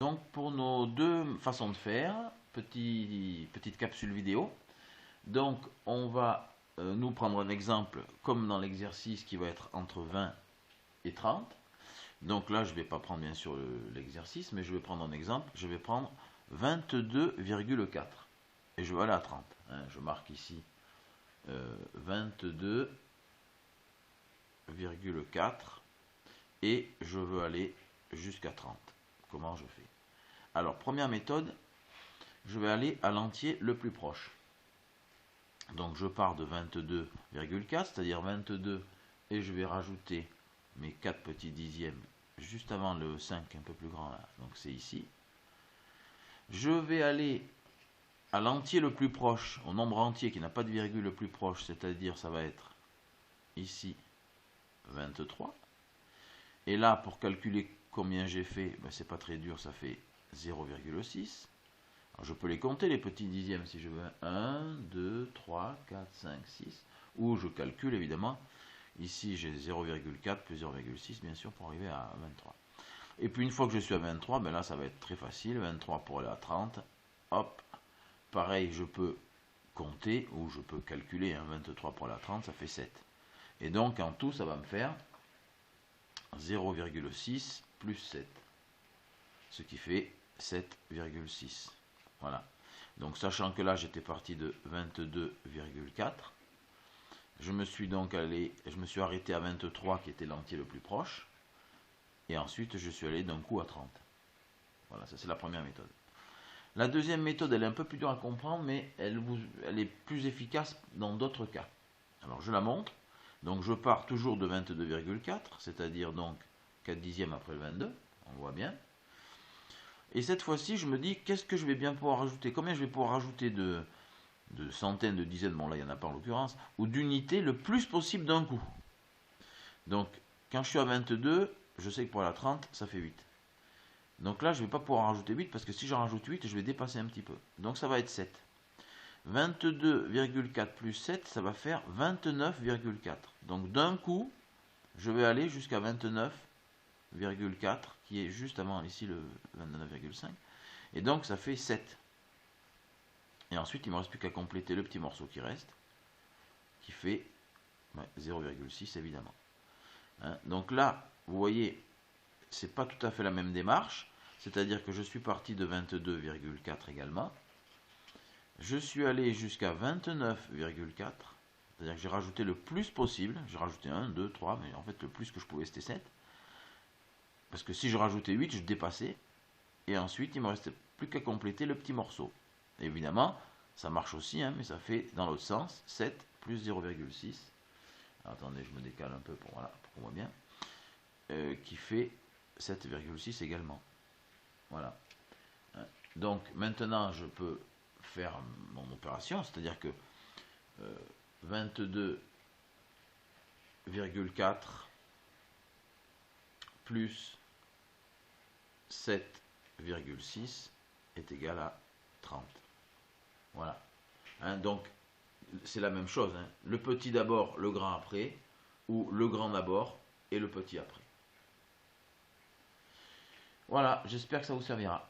Donc pour nos deux façons de faire, petite capsule vidéo. Donc on va nous prendre un exemple comme dans l'exercice qui va être entre 20 et 30. Donc là je ne vais pas prendre bien sûr l'exercice, mais je vais prendre un exemple. Je vais prendre 22,4 et je vais aller à 30. Je marque ici 22,4 et je veux aller jusqu'à 30. Comment je fais? Alors, première méthode, je vais aller à l'entier le plus proche. Donc, je pars de 22,4, c'est-à-dire 22, et je vais rajouter mes 4 petits dixièmes juste avant le 5 un peu plus grand là. Donc, c'est ici. Je vais aller à l'entier le plus proche, au nombre entier qui n'a pas de virgule le plus proche, c'est-à-dire ça va être ici 23. Et là, pour calculer combien j'ai fait, ben, c'est pas très dur, ça fait 0,6. Je peux les compter, les petits dixièmes, si je veux. 1, 2, 3, 4, 5, 6. Ou je calcule, évidemment. Ici, j'ai 0,4 plus 0,6, bien sûr, pour arriver à 23. Et puis, une fois que je suis à 23, ben là, ça va être très facile. 23 pour aller à 30. Hop. Pareil, je peux compter, ou je peux calculer. 23 pour aller à 30, ça fait 7. Et donc, en tout, ça va me faire 0,6 plus 7. Ce qui fait 7,6. Voilà. Donc, sachant que là, j'étais parti de 22,4. Je me suis arrêté à 23, qui était l'entier le plus proche. Et ensuite, je suis allé d'un coup à 30. Voilà, ça c'est la première méthode. La deuxième méthode, elle est un peu plus dure à comprendre, mais elle est plus efficace dans d'autres cas. Alors, je la montre. Donc, je pars toujours de 22,4, c'est-à-dire donc 4 dixièmes après le 22. On voit bien. Et cette fois-ci, je me dis, qu'est-ce que je vais bien pouvoir rajouter? Combien je vais pouvoir rajouter de centaines, de dizaines, bon là il n'y en a pas en l'occurrence, ou d'unités le plus possible d'un coup. Donc, quand je suis à 22, je sais que pour la 30, ça fait 8. Donc là, je ne vais pas pouvoir rajouter 8, parce que si j'en rajoute 8, je vais dépasser un petit peu. Donc ça va être 7. 22,4 plus 7, ça va faire 29,4. Donc d'un coup, je vais aller jusqu'à 29,4, qui est juste avant ici le 29,5. Et donc ça fait 7. Et ensuite, il ne me reste plus qu'à compléter le petit morceau qui reste, qui fait 0,6 évidemment. Donc là, vous voyez, c'est pas tout à fait la même démarche. C'est-à-dire que je suis parti de 22,4 également. Je suis allé jusqu'à 29,4. C'est-à-dire que j'ai rajouté le plus possible. J'ai rajouté 1, 2, 3, mais en fait le plus que je pouvais c'était 7. Parce que si je rajoutais 8, je dépassais. Et ensuite, il ne me restait plus qu'à compléter le petit morceau. Et évidemment, ça marche aussi, mais ça fait dans l'autre sens, 7 plus 0,6. Attendez, je me décale un peu pour qu'on voit bien. Qui fait 7,6 également. Voilà. Donc maintenant, je peux faire mon opération, c'est-à-dire que 22,4 plus 7,6 est égal à 30. Voilà. Donc, c'est la même chose. Le petit d'abord, le grand après, ou le grand d'abord et le petit après. Voilà, j'espère que ça vous servira.